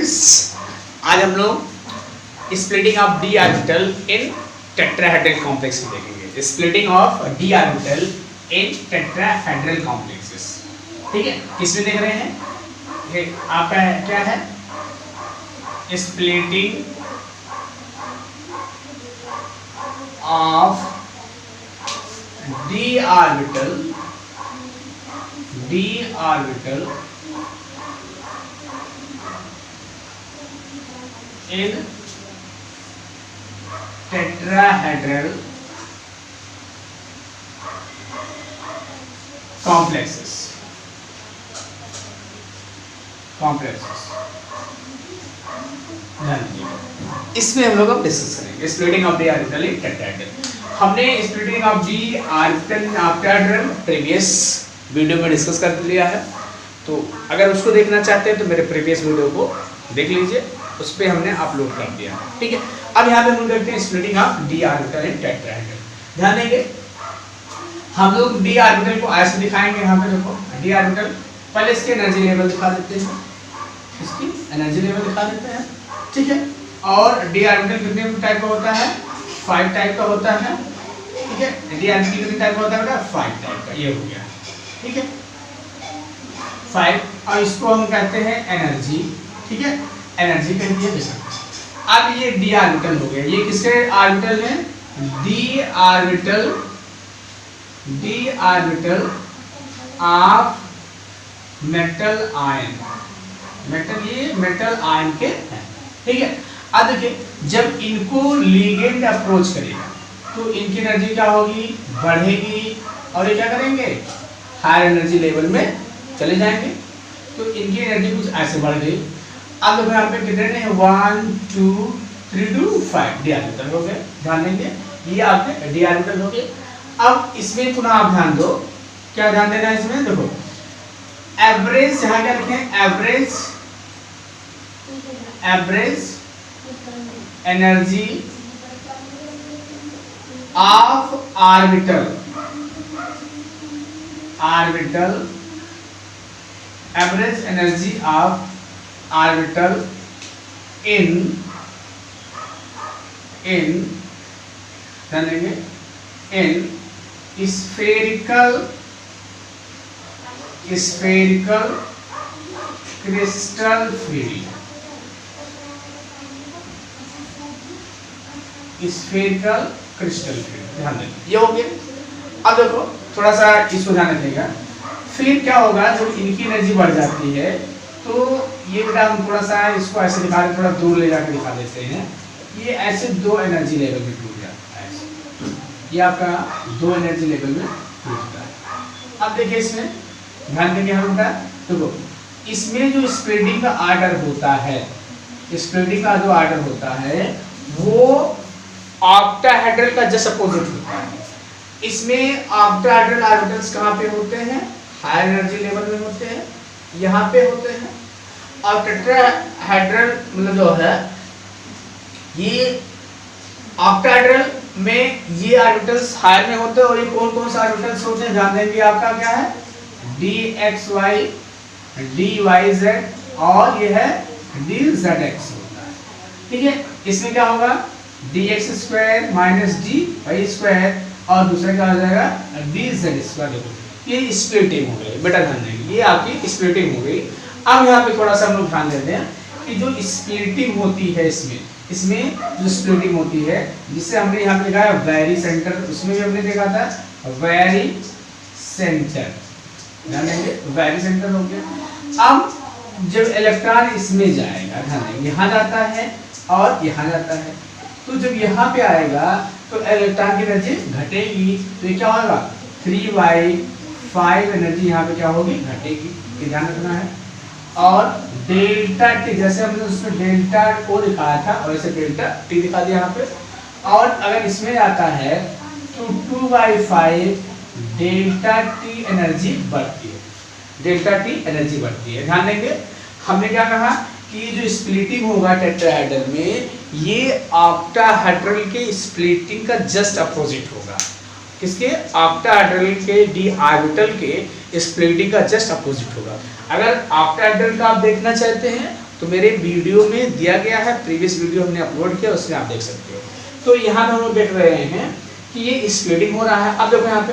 Students, आज हम लोग splitting of d orbital in tetrahedral complex देखेंगे। Splitting of d orbital in tetrahedral complexes. ठीक है, किसमें देख रहे हैं? ये आपका क्या है? Splitting of d orbital in tetrahedral complexes। इसमें हम लोग अब डिस्कस करेंगे splitting of d orbital in tetrahedral. हमने splitting of d orbital in octahedral previous video में डिस्कस कर लिया है, तो अगर उसको देखना चाहते हैं तो मेरे प्रीवियस वीडियो को देख लीजिए, उस पर हमने अपलोड कर दिया। ठीक है, अब यहाँ पे हम करते हैं splitting of d orbital in tetrahedral. ध्यान देंगे, हम लोग डी ऑर्बिटल को ऐसे दिखाएंगे। यहाँ पे देखो डी ऑर्बिटल, पहले इसके एनर्जी लेवल दिखा देते हैं, इसकी एनर्जी लेवल दिखा देते हैं। ठीक है, और डी ऑर्बिटल कितने टाइप का होता है? 5 टाइप का होता है। ठीक है, डी ऑर्बिटल कितने टाइप का होता है? 5 टाइप का। ये हो गया, ठीक है 5, और इसको हम कहते हैं एनर्जी। ठीक है, एनर्जी कह दिया बेशक। अब ये डी ऑर्बिटल हो गया। ये किसके ऑर्बिटल है? D orbital of metal ion. Metal, ये मेटल आयन के हैं। ठीक है, अब देखिए, जब इनको लिगेंड अप्रोच करेगा तो इनकी एनर्जी क्या होगी? बढ़ेगी, और ये क्या करेंगे? हायर एनर्जी लेवल में चले जाएंगे। तो इनकी एनर्जी कुछ ऐसे बढ़ गई। अब देखो यहाँ पे कितने हैं? 1 2 3 2 5 डी ऑर्बिटल हो गए। ध्यान देंगे, ये आपके डी ऑर्बिटल हो गए। अब इसमें पुनः आप ध्यान दो, क्या ध्यान देना है इसमें? देखो एवरेज, यहाँ क्या लिखें? Average energy of orbital, average energy of orbital in spherical crystal field। Spherical crystal field, ध्यान दें, ये हो गया। अब देखो थोड़ा सा इसको ध्यान रखिएगा। फिर क्या होगा, जब इनकी एनर्जी बढ़ जाती है तो ये बेटा हम थोड़ा सा इसको ऐसे दिखा रहे, थोड़ा दूर ले जाकर दिखा देते हैं। ये ऐसे 2 एनर्जी लेवल में टूट जाता है, ऐसे ये आपका 2 एनर्जी लेवल में टूटता है। अब देखिए इसमें ध्यान देंगे हम बेटा, देखो इसमें जो स्प्लिटिंग का ऑर्डर होता है, स्प्लिटिंग का जो ऑर्डर होता है वो ऑक्टाहेड्रल का जस्ट अपोजिट होता है। इसमें ऑक्टाहेड्रल ऑर्बिटल्स कहाँ पे होते हैं? हायर एनर्जी लेवल में होते हैं, यहाँ पे होते हैं। और टेट्राहेड्रल मतलब जो है, ये ऑक्टाहेड्रल में ये ऑर्बिटल्स हायर में होते हैं। और ये कौन कौन से ऑर्बिटल्स होते हैं? ध्यान देंगे, आपका क्या है? dxy, dyz, और ये है dzx होता है। ठीक है, इसमें क्या होगा? dx² - dy², और दूसरा क्या हो जाएगा? dz²। देखो ये स्प्लिटिंग हो गई, बेटा ध्यान देंगे, ये आपकी स्प्लिटिंग हो गई। अब यहाँ पे थोड़ा सा हम लोग ध्यान देते हैं कि जो स्प्लिटिंग होती है इसमें जो स्प्लिटिंग होती है, जिससे हमने यहाँ पे लिखा है वेरी सेंटर, उसमें भी हमने देखा था वेरी सेंटर। ध्यान देंगे, वेरी सेंटर हो गया। अब जब इलेक्ट्रॉन इसमें जाएगा, ध्यान देंगे, यहाँ जाता है और यहाँ जाता है, तो जब यहाँ पे आएगा तो इलेक्ट्रॉन की एनर्जी घटेगी। तो ये क्या होगा? 3/5 एनर्जी यहाँ पे क्या होगी? घटेगी। ये ध्यान रखना है। और डेल्टा टी, जैसे हमने उसमें डेल्टा को दिखाया था और ऐसे डेल्टा टी दिखा दिया यहाँ पे। और अगर इसमें आता है तो 2/5 डेल्टा टी एनर्जी बढ़ती है, डेल्टा टी एनर्जी बढ़ती है। ध्यान देंगे, हमने क्या कहा कि जो स्प्लिटिंग होगा टेट्राहेड्रल में, ये ऑक्टाहेड्रल के स्प्लिटिंग का जस्ट अपोजिट होगा। किसके? ऑक्टाहेड्रल के डी ऑर्बिटल के स्प्लिटिंग का जस्ट अपोजिट होगा। अगर ऑक्टाहेड्रल का आप देखना चाहते हैं तो मेरे वीडियो में दिया गया है, प्रीवियस वीडियो हमने अपलोड किया, उसमें आप देख सकते हो। तो यहाँ पे हम लोग देख रहे हैं कि ये स्प्लिटिंग हो रहा है। अब देखो यहाँ पे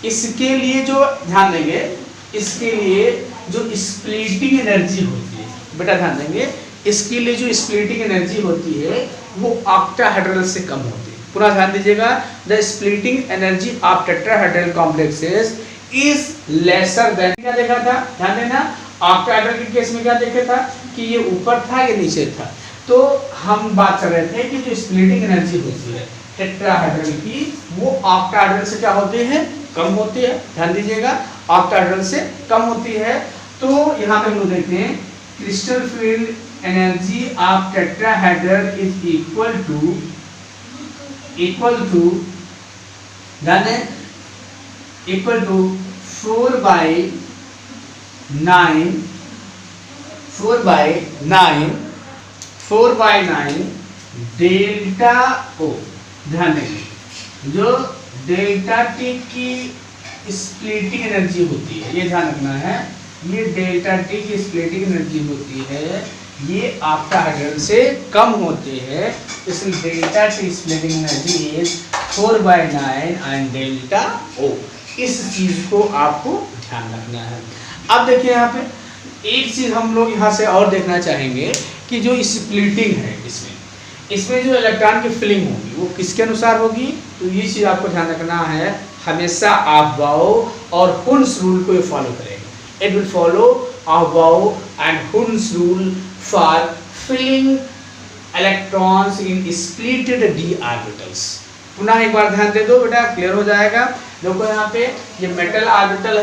इसके लिए जो ध्यान देंगे, इसके लिए जो स्प्लिटिंग एनर्जी होती है, बेटा ध्यान देंगे, इसके लिए जो स्प्लिटिंग एनर्जी होती है वो ऑक्टाहेड्रल से कम होती है। पूरा ध्यान दीजिएगा, the splitting energy of tetrahedral complexes is lesser than, क्या देखा था, ध्यान देना, ऑक्टाहेड्रल के केस में क्या देखा था कि ये ऊपर था या नीचे था। तो हम बात कर रहे थे कि जो स्प्लिटिंग एनर्जी होती है टेट्राहेड्रल की, वो ऑक्टाहेड्रल से क्या होती है, कम होती है। ध्यान दीजिएगा, ऑक्टाहेड्रल से कम होती है। तो यहाँ पे हम लोग देखते हैं crystal field energy of tetrahedral is equal to ध्यान दें, इक्वल टू 4/9 डेल्टा ओ। ध्यान देंगे, जो डेल्टा टी की स्प्लिटिंग एनर्जी होती है, ये ध्यान रखना है, ये डेल्टा टी की स्प्लिटिंग एनर्जी होती है, ये ऑक्टाहेड्रल से कम होती है, इसलिए delta T splitting energy is 4/9 and delta O. इस चीज को आपको ध्यान रखना है। अब देखिए यहाँ पे एक चीज हम लोग यहाँ से और देखना चाहेंगे कि जो स्प्लिटिंग है इसमें जो इलेक्ट्रॉन की फिलिंग होगी वो किसके अनुसार होगी। तो ये चीज आपको ध्यान रखना है, हमेशा अफबाओ और हुन्स रूल को ये फॉलो करेगा। It will follow Aufbau and Hund's rule for filling electrons in splitted d orbitals. पुनः एक बार ध्यान दे दो बेटा, क्लियर हो जाएगा। देखो यहाँ पे ये मेटल ऑर्बिटल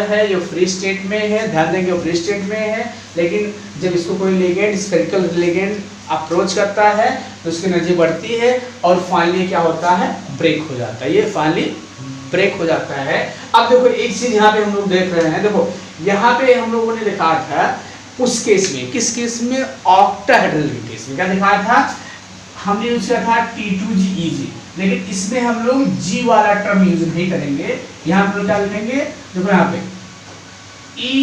है, ये फ्री स्टेट में है, ध्यान देंगे वो फ्री स्टेट में है, लेकिन जब इसको कोई लिगेंड, स्फेरिकल लिगेंड अप्रोच करता है तो उसकी एनर्जी बढ़ती है और फाइनली क्या होता है, ब्रेक हो जाता है, ये फाइनली ब्रेक हो जाता है। अब देखो एक चीज यहाँ पे हम लोग देख रहे हैं, देखो यहाँ पे हम लोगों ने देखा था उस केस में, किस केस में, ऑक्टाहेड्रल के केस में क्या दिखाया था, हमने यूज किया था T2GeG, लेकिन इसमें हम लोग G वाला टर्म यूज नहीं करेंगे। यहाँ हम लोग क्या लिखेंगे, देखो यहाँ पे E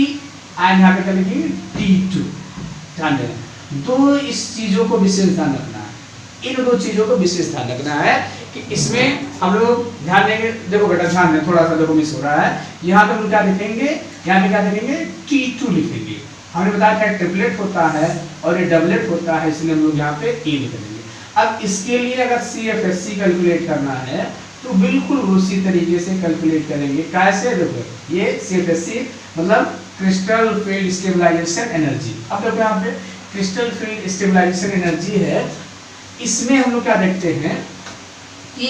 एंड यहाँ पे क्या लिखेंगे T2। ध्यान देना, दो इस चीजों को विशेष ध्यान रखना है, इन दो चीजों को विशेष ध्यान रखना है कि इसमें हम लोग ध्यान देंगे। देखो बेटा ध्यान दें, थोड़ा सा देखो मिस हो रहा है, यहाँ पे हम लोग क्या लिखेंगे, यहाँ पे क्या लिखेंगे T2 लिखेंगे। हमने बताया था ट्रिपलेट होता है और ये डबलेट होता है, इसलिए हम लोग यहाँ पे E लिख देंगे। अब इसके लिए अगर CFSC कैलकुलेट करना है तो बिल्कुल उसी तरीके से कैलकुलेट करेंगे। कैसे, देखो ये CFSC मतलब क्रिस्टल फील्ड स्टेबलाइजेशन एनर्जी। अब देखो यहाँ पे क्रिस्टल फील्ड स्टेबलाइजेशन एनर्जी है, इसमें हम लोग क्या देखते हैं कि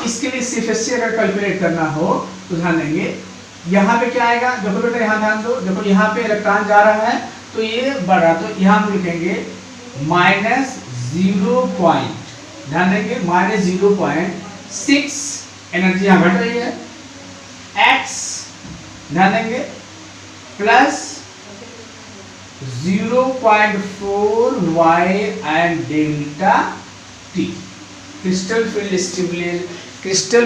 इसके लिए CFSC अगर कैलकुलेट करना हो तो ध्यान देंगे, यहाँ पे क्या आएगा, देखो बेटा यहाँ ध्यान दो, देखो यहाँ पे इलेक्ट्रॉन जा रहा है तो ये बढ़ रहा, तो यहाँ हम लिखेंगे -0. ध्यान देंगे -0.6 एनर्जी यहाँ घट रही है, x ध्यान देंगे plus 0.4 and delta t crystal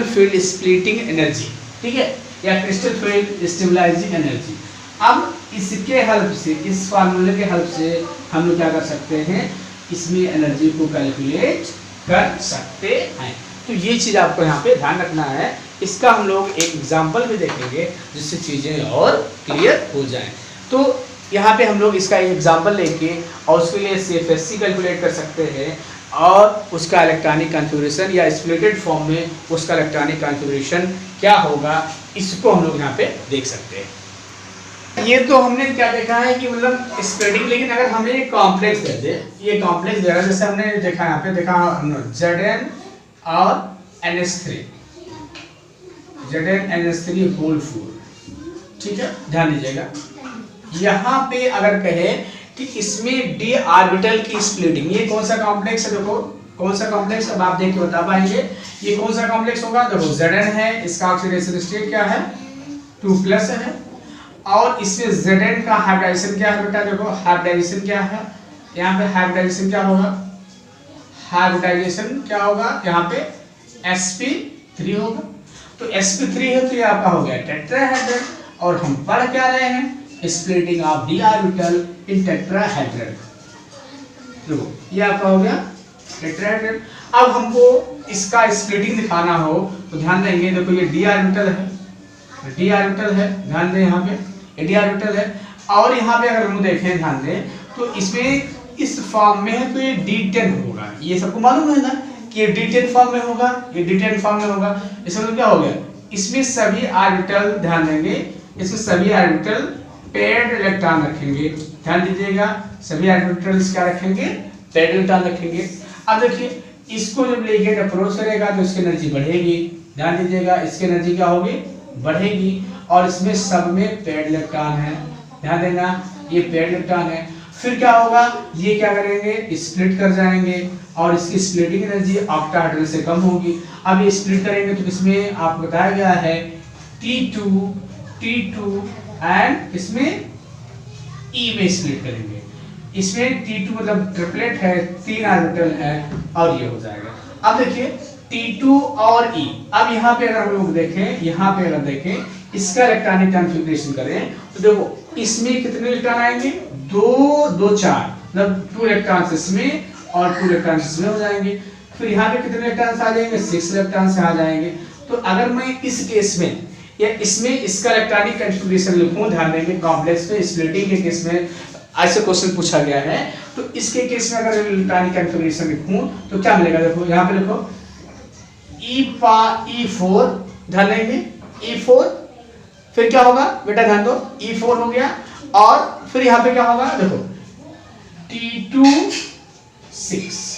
field splitting energy, ठीक है, या क्रिस्टल फील्ड स्टेबलाइजिंग एनर्जी। अब इसके हेल्प से, इस फार्मूले के हेल्प से हम लोग क्या कर सकते हैं, इसमें एनर्जी को कैलकुलेट कर सकते हैं। तो ये चीज़ आपको यहाँ पे ध्यान रखना है। इसका हम लोग एक एग्जांपल भी देखेंगे जिससे चीज़ें और क्लियर हो जाएं। तो यहाँ पे हम लोग इसका एक एग्जांपल लेके और उसके लिए CFSC कैलकुलेट कर सकते हैं और उसका इलेक्ट्रॉनिक कॉन्फ़िगरेशन या स्प्लिटेड फॉर्म में उसका इलेक्ट्रॉनिक कॉन्फ़िगरेशन क्या होगा, इसको हम लोग यहाँ पे देख सकते हैं। ये तो हमने क्या देखा है कि मतलब स्प्रेडिंग, लेकिन अगर हमें एक कॉम्प्लेक्स दे दे, ये कॉम्प्लेक्स दे रहा है, जैसे हमने देखा यहाँ पे देखा Zn और NH3 होल 4, ठीक है, ध्यान दीजिएगा। यहाँ पे अगर कहे कि इसमें d ऑर्बिटल की स्प्लिटिंग, ये कौन सा कॉम्प्लेक्स है, देखो कौन सा कॉम्प्लेक्स, अब आप देख के बता पाएंगे ये कौन सा कॉम्प्लेक्स होगा। देखो Zn है, इसका ऑक्सीडेशन स्टेट क्या है 2+ है, और इसमें Zn का हाइब्रिडाइजेशन क्या है बेटा, देखो हाइब्रिडाइजेशन क्या है, यहाँ पे हाइब्रिडाइजेशन क्या होगा, हाइब्रिडाइजेशन क्या होगा, यहाँ पे sp3 होगा। तो sp3 है तो ये आपका हो गया टेट्राहेड्रल, और हम पढ़ क्या रहे हैं, splitting of d orbital in tetrahedral. देखो ये आपका हो गया टेट्राहेड्रल। अब हमको इसका स्प्लिटिंग दिखाना हो तो ध्यान देंगे, देखो ये डी ऑर्बिटल है, डी ऑर्बिटल है, ध्यान दें यहाँ पे ये डी ऑर्बिटल है। और यहाँ पे अगर हम देखें ध्यान दें तो इसमें इस फॉर्म में है तो ये D10 होगा। ये सबको मालूम है ना कि ये D10 फॉर्म में होगा, ये D10 फॉर्म में होगा। इसका मतलब क्या हो गया, इसमें सभी ऑर्बिटल, ध्यान देंगे इसमें सभी ऑर्बिटल पेयर्ड इलेक्ट्रॉन रखेंगे। ध्यान दीजिएगा सभी ऑर्बिटल्स क्या रखेंगे, पेयर्ड इलेक्ट्रॉन रखेंगे। अब देखिए इसको जब लिगेंड अप्रोच करेगा तो इसकी एनर्जी बढ़ेगी। ध्यान दीजिएगा इसकी एनर्जी क्या होगी, बढ़ेगी। और इसमें सब में पेयर्ड इलेक्ट्रॉन है, ध्यान देना ये पेयर्ड इलेक्ट्रॉन है। फिर क्या होगा, ये क्या करेंगे, स्प्लिट कर जाएंगे और इसकी स्प्लिटिंग एनर्जी ऑक्टाहेड्रल से कम होगी। अब ये स्प्लिट करेंगे तो इसमें आपको बताया गया है T2 एंड इसमें E में स्प्लिट करेंगे। इसमें T2 मतलब ट्रिपलेट है, 3 ऑर्बिटल है और ये हो जाएगा। अब देखिए T2 और E, अब यहाँ पे अगर हम लोग देखें, यहाँ पे अगर देखें इसका इलेक्ट्रॉनिक कॉन्फ़िगरेशन करें तो देखो इसमें कितने इलेक्ट्रॉन आएंगे, 2 4 मतलब 2 इलेक्ट्रॉन इसमें और 2 इलेक्ट्रॉन इसमें हो जाएंगे। फिर यहाँ पे कितने इलेक्ट्रॉन आ जाएंगे, 6 इलेक्ट्रॉन से आ जाएंगे। तो अगर मैं इस केस में या इसमें इसका इलेक्ट्रॉनिक कॉन्फ़िगरेशन लिखूं, ध्यान देंगे कॉम्प्लेक्स में स्प्लिटिंग के केस में ऐसे क्वेश्चन पूछा गया है, तो इसके केस में अगर इलेक्ट्रॉनिक कॉन्फ़िगरेशन लिखूं तो क्या मिलेगा, देखो यहाँ पे लिखो E4, ध्यान देंगे E4। फिर क्या होगा बेटा, ध्यान दो E4 हो गया। और फिर यहाँ पे क्या होगा, देखो T2 6,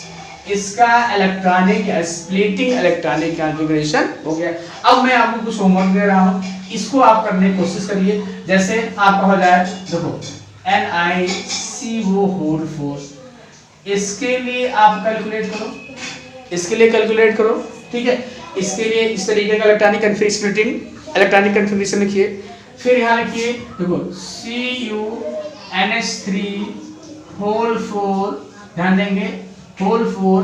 इसका इलेक्ट्रॉनिक स्प्लिटिंग इलेक्ट्रॉनिक कॉन्फ़िगरेशन हो गया। अब मैं आपको कुछ होमवर्क दे रहा हूँ, इसको आप करने की कोशिश करिए। जैसे आपका हो जाए, देखो NiCO4, इसके लिए आप कैलकुलेट करो, इसके लिए कैलकुलेट करो, ठीक है। इसके लिए इस तरीके का इलेक्ट्रॉनिक इलेक्ट्रॉनिक कॉन्फ़िगरेशन लिखिए। फिर यहाँ लिखिए, देखो CuNH3 ध्यान देंगे 4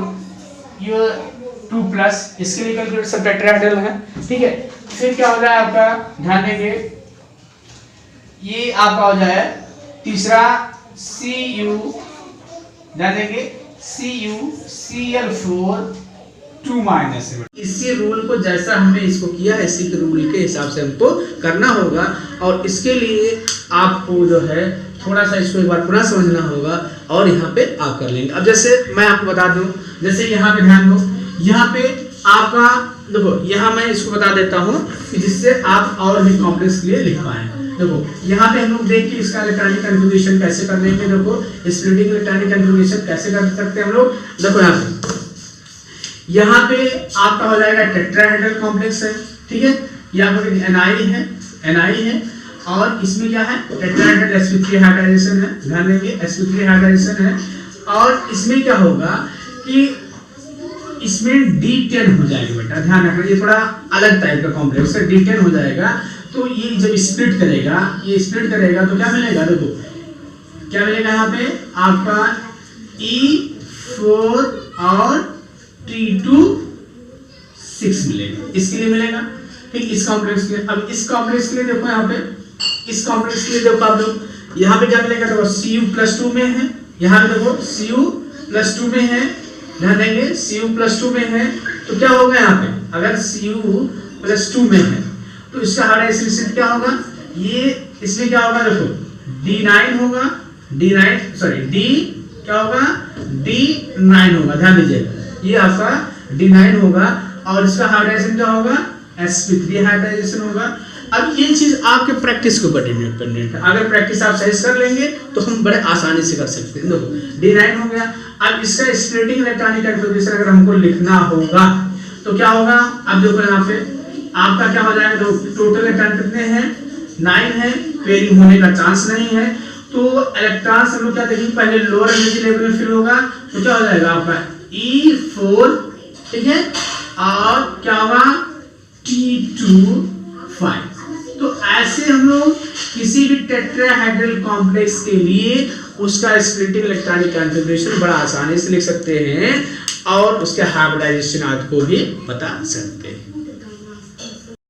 ये 2+, इसके लिए कैलकुलेट सब टेट्राहेड्रल है, ठीक है। फिर क्या हो जाए आपका, ध्यान देंगे ये आपका हो जाए तीसरा Cu, ध्यान देंगे CuCl4 2-। इसी रूल को जैसा हमने इसको किया है, इसी के रूल के हिसाब से हमको करना होगा। और इसके लिए आपको जो है थोड़ा सा इसको एक बार पुनः समझना होगा और यहाँ पे आप कर लेंगे। अब जैसे मैं आपको बता दूं, जैसे यहाँ पे ध्यान दो, यहाँ पे आपका देखो यहाँ मैं इसको बता देता हूँ कि जिससे आप और भी कॉम्प्लेक्स के लिए लिख पाए। देखो यहाँ पे हम लोग देख के इसका इलेक्ट्रॉनिक कॉन्फ़िगरेशन कैसे कर लेंगे। देखो स्प्लिटिंग इलेक्ट्रॉनिक कॉन्फ़िगरेशन कैसे कर सकते हैं हम लोग। देखो यहाँ पे आपका हो जाएगा टेट्राहेड्रल कॉम्प्लेक्स है, ठीक है। यहाँ पर Ni है और इसमें क्या है, टेट्राहेड्रल sp3 हाइब्रिडाइजेशन है, ध्यान देंगे sp3 हाइब्रिडाइजेशन है। और इसमें क्या होगा कि इसमें D10 हो जाएगा बेटा, ध्यान रखना ये थोड़ा अलग टाइप का कॉम्प्लेक्स है, D10 हो जाएगा। तो ये जब स्प्लिट करेगा, ये स्प्लिट करेगा तो क्या मिलेगा, देखो क्या मिलेगा यहाँ पे आपका E4 और T2 6 मिलेगा, इसके लिए मिलेगा, ठीक। इस कॉम्प्लेक्स के लिए, अब इस कॉम्प्लेक्स के लिए देखो यहाँ पे, इस कॉम्प्लेक्स के लिए देखो आप लोग यहाँ पे क्या मिलेगा, देखो Cu+2 में है, यहाँ पे देखो Cu+2 में है, ध्यान देंगे Cu+2 में है। तो क्या होगा यहाँ पे, अगर Cu+2 में है तो इसका हाइब्रिडाइजेशन क्या होगा, ये इसमें क्या होगा, देखो D9 होगा, क्या होगा D9 होगा, ध्यान दीजिएगा ये आपका D9 होगा। और इसका हाइब्रिडाइजेशन क्या होगा, sp3 हाइब्रिडाइजेशन होगा। अब ये चीज आपके प्रैक्टिस के ऊपर डिपेंडेंट है, अगर प्रैक्टिस आप सही कर लेंगे तो हम बड़े आसानी से कर सकते हैं। देखो D9 हो गया। अब इसका स्प्लिटिंग इलेक्ट्रॉनिक कॉन्फ़िगरेशन अगर हमको लिखना होगा तो क्या होगा, अब देखो यहाँ पे आपका क्या हो जाएगा, तो टोटल इलेक्ट्रॉन कितने हैं, 9 है, पेयरिंग होने का चांस नहीं है। तो इलेक्ट्रॉन हम लोग क्या देखेंगे, पहले लोअर एनर्जी लेवल में फिल होगा तो क्या हो जाएगा आपका E4, ठीक है, और क्या होगा T2 5। तो ऐसे हम लोग किसी भी टेट्राहेड्रल कॉम्प्लेक्स के लिए उसका स्प्लिटिंग इलेक्ट्रॉनिक कॉन्फ़िगरेशन बड़ा आसानी से लिख सकते हैं और उसके हाइब्रिडाइजेशन आदि को भी बता सकते हैं।